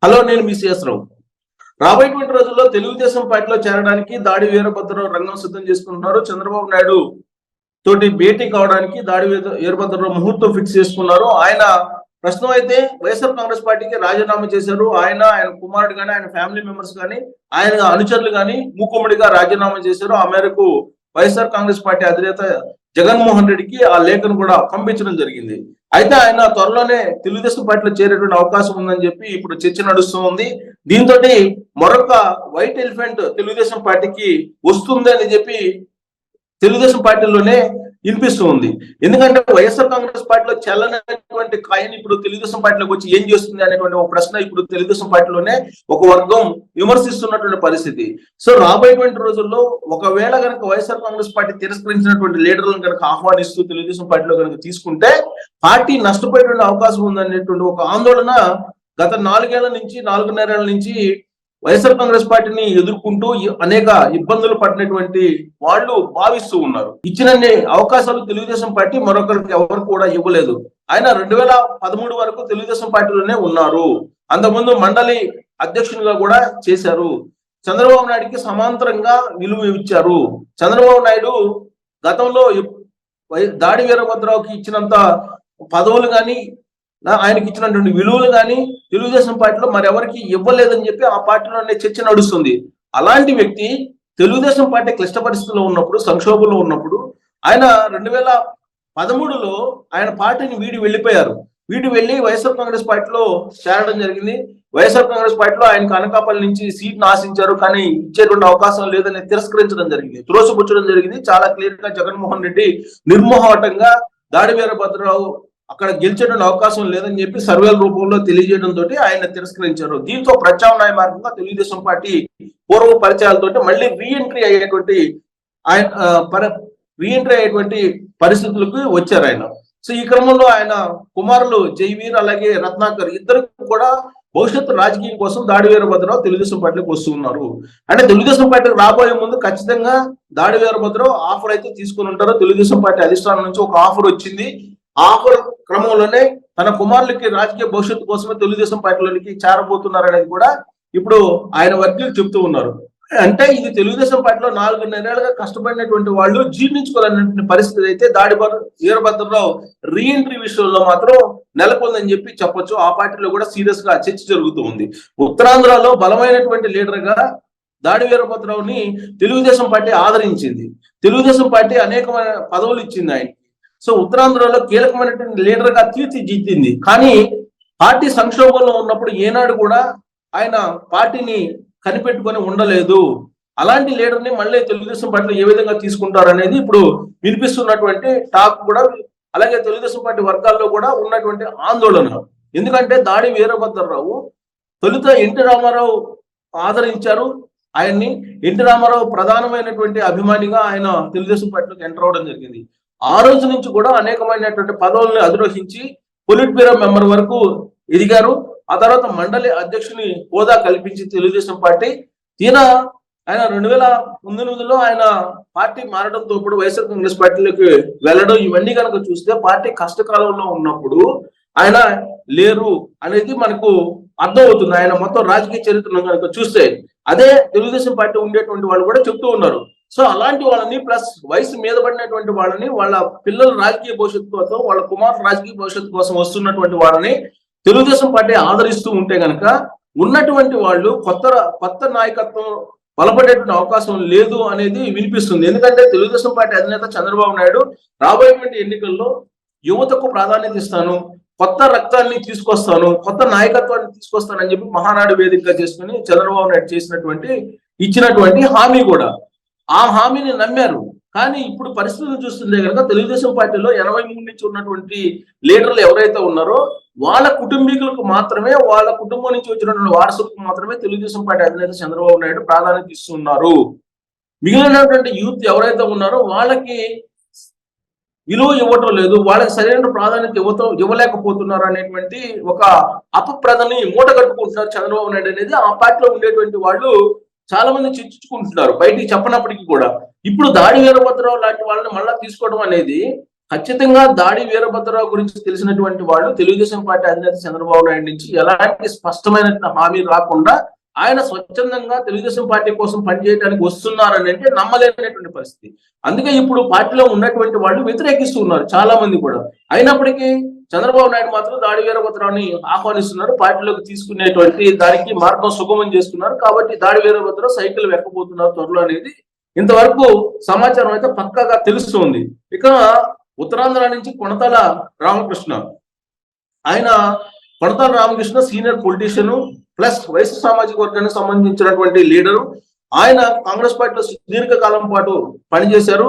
Hello, నేను మీ CS రావు. రాబోయేటువంటి రోజుల్లో తెలుగుదేశం పార్టీలో చేరడానికి దాడి వీరభద్రరావు రంగం సిద్ధం చేసుకుంటున్నారు. చంద్రబాబు నాయుడు తోటి భేటీ కావడానికి దాడి వీరభద్రరావు ముహూర్తం ఫిక్స్ చేసుకున్నారు. ఆయన ప్రస్తుతం అయితే వైఎస్ఆర్ కాంగ్రెస్ పార్టీకి రాజీనామా చేశారు. ఆయన కుమారుడు కానీ, ఆయన ఫ్యామిలీ మెంబర్స్ కానీ, ఆయన అనుచరులు కానీ మూకుమ్మడిగా రాజీనామా చేశారు. ఆ మేరకు వైఎస్ఆర్ కాంగ్రెస్ పార్టీ అధినేత జగన్మోహన్ రెడ్డికి ఆ లేఖను కూడా పంపించడం జరిగింది. అయితే ఆయన త్వరలోనే తెలుగుదేశం పార్టీలో చేరేటువంటి అవకాశం ఉందని చెప్పి ఇప్పుడు చర్చ నడుస్తూ ఉంది. దీంతో మరొక వైట్ ఎలిఫెంట్ తెలుగుదేశం పార్టీకి వస్తుంది అని చెప్పి తెలుగుదేశం పార్టీలోనే వినిపిస్తూ ఉంది. ఎందుకంటే వైఎస్ఆర్ కాంగ్రెస్ పార్టీలో చెల్లనటువంటి కాయని ఇప్పుడు తెలుగుదేశం పార్టీలోకి వచ్చి ఏం చేస్తుంది అనేటువంటి ఒక ప్రశ్న ఇప్పుడు తెలుగుదేశం పార్టీలోనే ఒక వర్గం విమర్శిస్తున్నటువంటి పరిస్థితి. సో రాబోయేటువంటి రోజుల్లో ఒకవేళ కనుక వైఎస్ఆర్ కాంగ్రెస్ పార్టీ తిరస్కరించినటువంటి లీడర్లను కనుక ఆహ్వానిస్తూ తెలుగుదేశం పార్టీలో కనుక తీసుకుంటే పార్టీ నష్టపోయేటువంటి అవకాశం ఉందనేటువంటి ఒక ఆందోళన గత 4.5 ఏళ్ల నుంచి వైఎస్ఆర్ కాంగ్రెస్ పార్టీని ఎదుర్కొంటూ అనేక ఇబ్బందులు పడినటువంటి వాళ్ళు భావిస్తూ ఉన్నారు. ఇచ్చినన్ని అవకాశాలు తెలుగుదేశం పార్టీ మరొకరికి ఎవరు కూడా ఇవ్వలేదు. ఆయన 2013 వరకు తెలుగుదేశం పార్టీలోనే ఉన్నారు. అంతకుముందు మండలి అధ్యక్షునిగా కూడా చేశారు. చంద్రబాబు నాయుడికి సమాంతరంగా విలువ ఇచ్చారు. చంద్రబాబు నాయుడు గతంలో దాడి వీరభద్రరావుకి ఇచ్చినంత పదవులు కానీ, ఆయనకి ఇచ్చినటువంటి విలువలు కానీ తెలుగుదేశం పార్టీలో మరెవరికి ఇవ్వలేదని చెప్పి ఆ పార్టీలోనే చర్చ నడుస్తుంది. అలాంటి వ్యక్తి తెలుగుదేశం పార్టీ క్లిష్ట పరిస్థితుల్లో ఉన్నప్పుడు, సంక్షోభంలో ఉన్నప్పుడు ఆయన 2013లో ఆయన పార్టీని వెళ్ళిపోయారు. వెళ్ళి వైఎస్ఆర్ కాంగ్రెస్ పార్టీలో చేరడం జరిగింది. వైఎస్ఆర్ కాంగ్రెస్ పార్టీలో ఆయనకు అనకాపల్లి నుంచి సీట్ను ఆశించారు, కానీ ఇచ్చేటువంటి అవకాశం లేదని తిరస్కరించడం జరిగింది, త్రోసిపుచ్చడం జరిగింది. చాలా క్లియర్ గా జగన్మోహన్ రెడ్డి నిర్మోహమాటంగా దాడి వీరభద్రరావు అక్కడ గెలిచేటువంటి అవకాశం లేదని చెప్పి సర్వేల రూపంలో తెలియజేయడంతో ఆయన తిరస్కరించారు. దీంతో ప్రత్యామ్నాయ మార్గంగా తెలుగుదేశం పార్టీ పూర్వ పరిచయాలతో మళ్ళీ రీఎంట్రీ అయ్యేటువంటి పరిస్థితులకు వచ్చారు ఆయన. సో ఈ క్రమంలో ఆయన కుమారులు జైవీర్ అలాగే రత్నాకర్ ఇద్దరు కూడా భవిష్యత్తు రాజకీయం కోసం దాడి వీరభద్రరావు తెలుగుదేశం పార్టీకి వస్తూ ఉన్నారు. అంటే తెలుగుదేశం పార్టీకి రాబోయే ముందు ఖచ్చితంగా దాడి వీరభద్రరావు ఆఫర్ అయితే తీసుకుని ఉంటారు. తెలుగుదేశం పార్టీ అధిష్టానం నుంచి ఒక ఆఫర్ వచ్చింది. ఆఫర్ క్రమంలోనే తన కుమారులకి రాజకీయ భవిష్యత్తు కోసమే తెలుగుదేశం పార్టీలోనికి చేరబోతున్నారు అనేది కూడా ఇప్పుడు ఆయన వర్గీయులు చెప్తూ ఉన్నారు. అంటే ఇది తెలుగుదేశం పార్టీలో 4.5 ఏళ్లుగా కష్టపడినటువంటి వాళ్ళు జీర్ణించుకోవాలనే పరిస్థితి అయితే దాడి వీరభద్రరావు రీఎంట్రీ విషయంలో మాత్రం నెలకొందని చెప్పి చెప్పొచ్చు. ఆ పార్టీలో కూడా సీరియస్ గా చర్చ జరుగుతూ ఉంది. ఉత్తరాంధ్రలో బలమైనటువంటి లీడర్ గా దాడి వీరభద్రరావుని తెలుగుదేశం పార్టీ ఆదరించింది. తెలుగుదేశం పార్టీ అనేకమైన పదవులు ఇచ్చింది ఆయన. సో ఉత్తరాంధ్రలో కీలకమైనటువంటి లీడర్ గా తీర్చిదిద్దింది. కానీ పార్టీ సంక్షోభంలో ఉన్నప్పుడు ఏనాడు కూడా ఆయన పార్టీని కనిపెట్టుకొని ఉండలేదు. అలాంటి లీడర్ ని మళ్ళీ తెలుగుదేశం పార్టీలో ఏ విధంగా తీసుకుంటారు అనేది ఇప్పుడు వినిపిస్తున్నటువంటి టాక్ కూడా, అలాగే తెలుగుదేశం పార్టీ వర్గాల్లో కూడా ఉన్నటువంటి ఆందోళన. ఎందుకంటే దాడి వీరభద్రరావు తొలుత ఎన్టీ రామారావు ఆదరించారు ఆయన్ని. ఎన్టీ రామారావు ప్రధానమైనటువంటి అభిమానిగా ఆయన తెలుగుదేశం పార్టీలోకి ఎంటర్ అవడం జరిగింది. ఆ రోజు నుంచి కూడా అనేకమైనటువంటి పదవుల్ని అధిరోహించి పొలిట్ బ్యూరో మెంబర్ వరకు ఎదిగారు. ఆ తర్వాత మండలి అధ్యక్షుని హోదా కల్పించి తెలుగుదేశం పార్టీ ఆయన 2019లో ఆయన పార్టీ మారడంతో ఇప్పుడు వైఎస్ఆర్ కాంగ్రెస్ పార్టీలోకి వెళ్ళడం, ఇవన్నీ కనుక చూస్తే పార్టీ కష్టకాలంలో ఉన్నప్పుడు ఆయన లేరు అనేది మనకు అర్థమవుతుంది. ఆయన మొత్తం రాజకీయ చరిత్రను కనుక చూస్తే అదే తెలుగుదేశం పార్టీ ఉండేటువంటి వాళ్ళు కూడా చెప్తూ ఉన్నారు. సో అలాంటి వాళ్ళని ప్లస్ వయసు మీద పడినటువంటి వాళ్ళని, వాళ్ళ పిల్లల రాజకీయ భవిష్యత్తు కోసం, వాళ్ళ కుమారుల రాజకీయ భవిష్యత్తు కోసం వస్తున్నటువంటి వాళ్ళని తెలుగుదేశం పార్టీ ఆదరిస్తూ ఉంటే గనక ఉన్నటువంటి వాళ్ళు కొత్త నాయకత్వం బలపడేటువంటి అవకాశం లేదు అనేది వినిపిస్తుంది. ఎందుకంటే తెలుగుదేశం పార్టీ అధినేత చంద్రబాబు నాయుడు రాబోయేటువంటి ఎన్నికల్లో యువతకు ప్రాధాన్యత ఇస్తాను, కొత్త రక్తాన్ని తీసుకొస్తాను, కొత్త నాయకత్వాన్ని తీసుకొస్తానని చెప్పి మహానాడు వేదికగా చేసుకుని చంద్రబాబు నాయుడు ఇచ్చినటువంటి హామీ కూడా, ఆ హామీని నమ్మారు. కానీ ఇప్పుడు పరిస్థితులు చూస్తుంటే కనుక తెలుగుదేశం పార్టీలో 83 నుంచి ఉన్నటువంటి లీడర్లు ఎవరైతే ఉన్నారో వాళ్ళ కుటుంబీకులకు మాత్రమే, వాళ్ళ కుటుంబం నుంచి వచ్చినటువంటి వారసులకు మాత్రమే తెలుగుదేశం పార్టీ అధినేత చంద్రబాబు నాయుడు ప్రాధాన్యత ఇస్తున్నారు. మిగిలినటువంటి యూత్ ఎవరైతే ఉన్నారో వాళ్ళకి విలువ ఇవ్వటం లేదు, వాళ్ళకి సరైన ప్రాధాన్యత ఇవ్వలేకపోతున్నారు అనేటువంటి ఒక అపప్రదని మూట కట్టుకుంటున్నారు చంద్రబాబు నాయుడు అనేది ఆ పార్టీలో ఉండేటువంటి వాళ్ళు చాలా మంది చర్చించుకుంటున్నారు, బయటికి చెప్పనప్పటికీ కూడా. ఇప్పుడు దాడి వీరభద్రరావు లాంటి వాళ్ళని మళ్ళా తీసుకోవడం అనేది ఖచ్చితంగా దాడి వీరభద్రరావు గురించి తెలిసినటువంటి వాళ్ళు తెలుగుదేశం పార్టీ అధినేత చంద్రబాబు నాయుడు నుంచి ఎలాంటి స్పష్టమైన హామీ రాకుండా ఆయన స్వచ్ఛందంగా తెలుగుదేశం పార్టీ కోసం పనిచేయడానికి వస్తున్నారని అంటే నమ్మలేనటువంటి పరిస్థితి. అందుకే ఇప్పుడు పార్టీలో ఉన్నటువంటి వాళ్ళు వ్యతిరేకిస్తూ ఉన్నారు చాలా మంది కూడా. అయినప్పటికీ చంద్రబాబు నాయుడు మాత్రం దాడి వీరభద్రరావుని ఆహ్వానిస్తున్నారు, పార్టీలోకి తీసుకునేటువంటి దానికి మార్గం సుగమం చేస్తున్నారు. కాబట్టి దాడి వీరభద్రరావు సైకిల్ వెక్కబోతున్నారు త్వరలో అనేది ఇంతవరకు సమాచారం అయితే పక్కాగా తెలుస్తుంది. ఇక ఉత్తరాంధ్ర నుంచి కొనతాల రామకృష్ణ, ఆయన Konathala Ramakrishna senior politician plus YS సామాజిక వర్గానికి సంబంధించినటువంటి లీడరు. ఆయన కాంగ్రెస్ పార్టీలో సుదీర్ఘకాలం పాటు పనిచేశారు.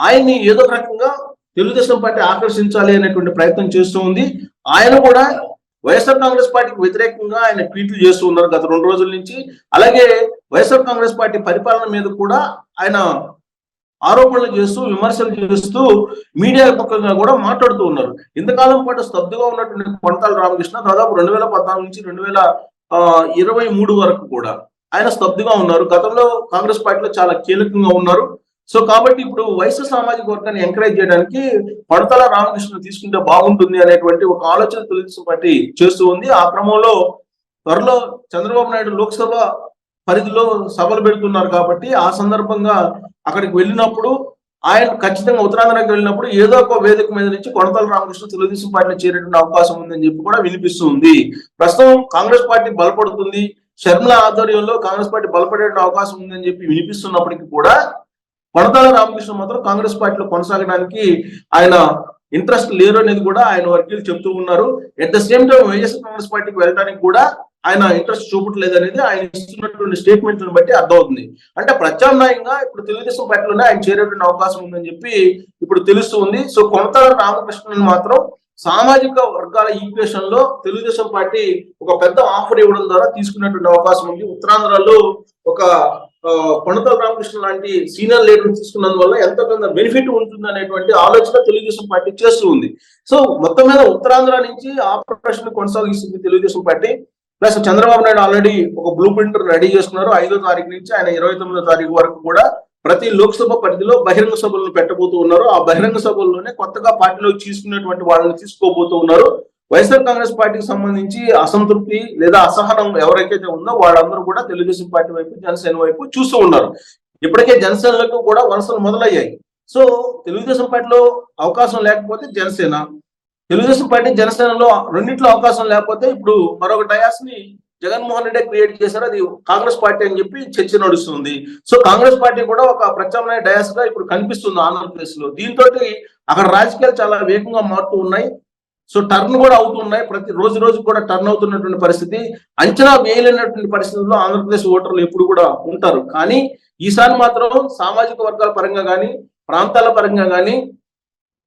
ఆయన్ని ఏదో రకంగా తెలుగుదేశం పార్టీ ఆకర్షించాలి అనేటువంటి ప్రయత్నం చేస్తూ ఉంది. ఆయన కూడా వైఎస్ఆర్ కాంగ్రెస్ పార్టీకి వ్యతిరేకంగా ఆయన ట్వీట్లు చేస్తూ ఉన్నారు గత 2 రోజుల నుంచి. అలాగే వైఎస్ఆర్ కాంగ్రెస్ పార్టీ పరిపాలన మీద కూడా ఆయన ఆరోపణలు చేస్తూ విమర్శలు చేస్తూ మీడియా పక్షంగా కూడా మాట్లాడుతూ ఉన్నారు. ఇంతకాలం పాటు స్తబ్దుగా ఉన్నటువంటి కొనతాల రామకృష్ణ దాదాపు 2014 నుంచి 2023 వరకు కూడా ఆయన స్తబ్దుగా ఉన్నారు. గతంలో కాంగ్రెస్ పార్టీలో చాలా కీలకంగా ఉన్నారు. సో కాబట్టి ఇప్పుడు వైఎస్ఆర్ సామాజిక వర్గాన్ని ఎంకరేజ్ చేయడానికి కొనతాల రామకృష్ణ తీసుకుంటే బాగుంటుంది అనేటువంటి ఒక ఆలోచన తెలుగుదేశం పార్టీ చేస్తూ ఉంది. ఆ క్రమంలో త్వరలో చంద్రబాబు నాయుడు లోక్సభ పరిధిలో సభలు పెడుతున్నారు కాబట్టి ఆ సందర్భంగా అక్కడికి వెళ్ళినప్పుడు ఆయన ఖచ్చితంగా ఉత్తరాంధ్రకి వెళ్ళినప్పుడు ఏదో ఒక వేదిక మీద నుంచి కొనతాల రామకృష్ణ తెలుగుదేశం పార్టీలో చేరేటువంటి అవకాశం ఉందని చెప్పి కూడా వినిపిస్తుంది. ప్రస్తుతం కాంగ్రెస్ పార్టీ బలపడుతుంది, షర్మిల ఆధ్వర్యంలో కాంగ్రెస్ పార్టీ బలపడే అవకాశం ఉందని చెప్పి వినిపిస్తున్నప్పటికీ కూడా కొనతాల రామకృష్ణ మాత్రం కాంగ్రెస్ పార్టీలో కొనసాగడానికి ఆయన ఇంట్రెస్ట్ లేరు అనేది కూడా ఆయన వర్గీయులు చెప్తూ ఉన్నారు. At the same time YSR Congress పార్టీకి వెళ్ళడానికి కూడా ఆయన ఇంట్రెస్ట్ చూపట్లేదు అనేది ఆయన ఇస్తున్నటువంటి స్టేట్మెంట్లను బట్టి అర్థమవుతుంది. అంటే ప్రత్యామ్నాయంగా ఇప్పుడు తెలుగుదేశం పార్టీలోనే ఆయన చేరేటువంటి అవకాశం ఉందని చెప్పి ఇప్పుడు తెలుస్తూ ఉంది. సో కొనతాల రామకృష్ణన్ మాత్రం సామాజిక వర్గాల ఈక్వేషన్ లో తెలుగుదేశం పార్టీ ఒక పెద్ద ఆఫర్ ఇవ్వడం ద్వారా తీసుకున్నటువంటి అవకాశం ఉంది. ఉత్తరాంధ్రలో ఒక కొనతాల రామకృష్ణ లాంటి సీనియర్ లీడర్ తీసుకున్నందువల్ల ఎంతో కొంత బెనిఫిట్ ఉంటుంది అనేటువంటి ఆలోచన తెలుగుదేశం పార్టీ చేస్తూ ఉంది. సో మొత్తం మీద ఉత్తరాంధ్ర నుంచి ఆపరేషన్ కొనసాగిస్తుంది Telugu Desam party. Plus Chandrababu Naidu already ఒక బ్లూ ప్రింట్ రెడీ చేస్తున్నారు. 5వ తారీఖు నుంచి ఆయన 29వ తారీఖు వరకు కూడా ప్రతి లోక్సభ పరిధిలో బహిరంగ సభలను పెట్టబోతూ ఉన్నారు. ఆ బహిరంగ సభల్లోనే కొత్తగా పార్టీలోకి తీసుకునేటువంటి వాళ్ళని తీసుకోబోతూ ఉన్నారు. వైఎస్ఆర్ కాంగ్రెస్ పార్టీకి సంబంధించి అసంతృప్తి లేదా అసహనం ఎవరైతే ఉందో వాళ్ళందరూ కూడా తెలుగుదేశం పార్టీ వైపు, జనసేన వైపు చూస్తూ ఉన్నారు. ఇప్పటికే జనసేనలకు కూడా వరుసలు మొదలయ్యాయి. సో తెలుగుదేశం పార్టీలో అవకాశం లేకపోతే జనసేన, తెలుగుదేశం పార్టీ జనసేనలో రెండింటిలో అవకాశం లేకపోతే ఇప్పుడు మరొక డయాస్ ని జగన్మోహన్ రెడ్డి క్రియేట్ చేశారు, అది కాంగ్రెస్ పార్టీ అని చెప్పి చర్చ నడుస్తుంది. సో కాంగ్రెస్ పార్టీ కూడా ఒక ప్రత్యామ్నాయ డయాస్ గా ఇప్పుడు కనిపిస్తుంది ఆంధ్రప్రదేశ్ లో. దీంతో అక్కడ రాజకీయాలు చాలా వేగంగా మారుతూ ఉన్నాయి. సో టర్న్ కూడా అవుతున్నాయి, ప్రతి రోజు కూడా టర్న్ అవుతున్నటువంటి పరిస్థితి. అంచనా వేయలేనటువంటి పరిస్థితుల్లో ఆంధ్రప్రదేశ్ ఓటర్లు ఎప్పుడు కూడా ఉంటారు. కానీ ఈసారి మాత్రం సామాజిక వర్గాల పరంగా కానీ ప్రాంతాల పరంగా కానీ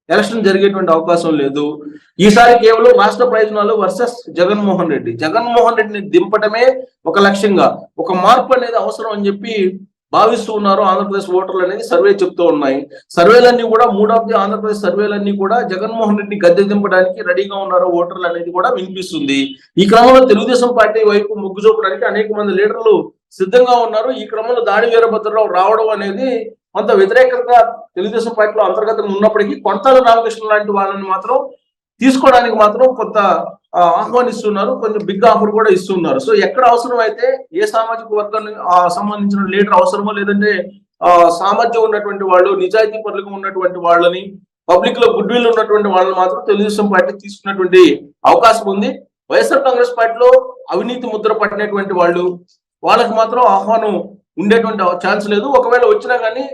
ఎలక్షన్ జరిగేటువంటి అవకాశం లేదు. ఈసారి కేవలం రాష్ట్ర ప్రయోజనాలు వర్సెస్ జగన్మోహన్ రెడ్డిని దింపటమే ఒక లక్ష్యంగా, ఒక మార్పు అనేది అవసరం అని చెప్పి భావిస్తూ ఉన్నారు ఆంధ్రప్రదేశ్ ఓటర్లు అనేది సర్వే చెప్తూ ఉన్నాయి. సర్వేలన్నీ కూడా 3 ఆఫ్ ది ఆంధ్రప్రదేశ్ సర్వేలన్నీ కూడా జగన్మోహన్ రెడ్డిని గద్దె దింపడానికి రెడీగా ఉన్నారు ఓటర్లు అనేది కూడా వినిపిస్తుంది. ఈ క్రమంలో తెలుగుదేశం పార్టీ వైపు మొగ్గు చూపడానికి అనేక మంది లీడర్లు సిద్ధంగా ఉన్నారు. ఈ క్రమంలో దాడి వీరభద్రరావు రావడం అనేది కొంత వ్యతిరేకంగా తెలుగుదేశం పార్టీలో అంతర్గతంగా ఉన్నప్పటికీ కొనతాల రామకృష్ణ లాంటి వాళ్ళని మాత్రం తీసుకోవడానికి మాత్రం కొంత ఆహ్వానిస్తున్నారు, కొంచెం బిగ్ ఆఫర్ కూడా ఇస్తున్నారు. సో ఎక్కడ అవసరం అయితే ఏ సామాజిక వర్గానికి సంబంధించిన లీడర్ అవసరమో, లేదంటే సామర్థ్యం ఉన్నటువంటి వాళ్ళు, నిజాయితీ పరులుగా ఉన్నటువంటి వాళ్ళని, పబ్లిక్ లో గుడ్ విల్ ఉన్నటువంటి వాళ్ళని మాత్రం తెలుగుదేశం పార్టీ తీసుకున్నటువంటి అవకాశం ఉంది. వైఎస్ఆర్ కాంగ్రెస్ పార్టీలో అవినీతి ముద్ర పట్టినటువంటి వాళ్ళకి మాత్రం ఆహ్వానం ఉండేటువంటి ఛాన్స్ లేదు. ఒకవేళ వచ్చినా కానీ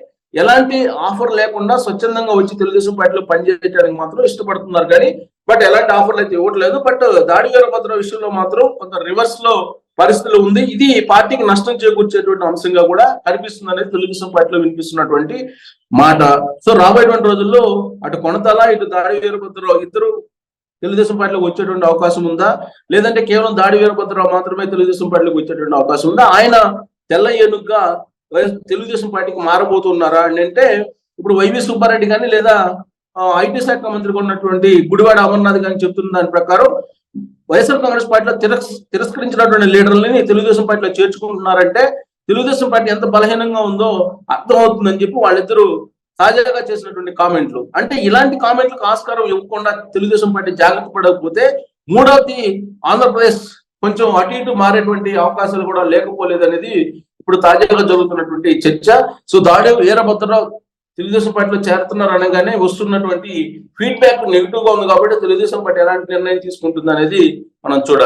ఎలాంటి ఆఫర్ లేకుండా స్వచ్ఛందంగా వచ్చి తెలుగుదేశం పార్టీలో పనిచేయడానికి మాత్రం ఇష్టపడుతున్నారు. కానీ బట్ ఎలాంటి ఆఫర్లు అయితే ఇవ్వట్లేదు. బట్ దాడి వీరభద్ర విషయంలో మాత్రం కొంత రివర్స్ లో పరిస్థితులు ఉంది. ఇది పార్టీకి నష్టం చేకూర్చేటువంటి అంశంగా కూడా కనిపిస్తుంది అనేది తెలుగుదేశం పార్టీలో వినిపిస్తున్నటువంటి మాట. సో రాబోయేటువంటి రోజుల్లో అటు కొనతాల ఇటు దాడి వీరభద్రరావు ఇద్దరు తెలుగుదేశం పార్టీలోకి వచ్చేటువంటి అవకాశం ఉందా, లేదంటే కేవలం దాడి వీరభద్రరావు మాత్రమే తెలుగుదేశం పార్టీలోకి వచ్చేటువంటి అవకాశం ఉందా, ఆయన తెల్ల ఏనుగ్గా తెలుగుదేశం పార్టీకి మారబోతున్నారా అంటే ఇప్పుడు వైవి సుబ్బారెడ్డి కానీ లేదా ఐటీ శాఖ మంత్రిగా ఉన్నటువంటి గుడివాడ అమర్నాథ్ కానీ చెప్తున్న దాని ప్రకారం వైఎస్ఆర్ కాంగ్రెస్ పార్టీలో తిరస్కరించినటువంటి లీడర్లని తెలుగుదేశం పార్టీలో చేర్చుకుంటున్నారంటే తెలుగుదేశం పార్టీ ఎంత బలహీనంగా ఉందో అర్థమవుతుందని చెప్పి వాళ్ళిద్దరూ తాజాగా చేసినటువంటి కామెంట్లు. అంటే ఇలాంటి కామెంట్లకు ఆస్కారం ఇవ్వకుండా తెలుగుదేశం పార్టీ జాగ్రత్త పడకపోతే మూడవది ఆంధ్రప్రదేశ్ కొంచెం అటు ఇటు మారేటువంటి అవకాశాలు కూడా లేకపోలేదనేది ఇప్పుడు తాజాగా జరుగుతున్నటువంటి చర్చ. సో దాడి వీరభద్రరావు తెలుగుదేశం పార్టీలో చేరుతున్నారు అనగానే వస్తున్నటువంటి ఫీడ్బ్యాక్ నెగిటివ్ గా ఉంది కాబట్టి తెలుగుదేశం పార్టీ ఎలాంటి నిర్ణయం తీసుకుంటుంది అనేది మనం చూడాలి.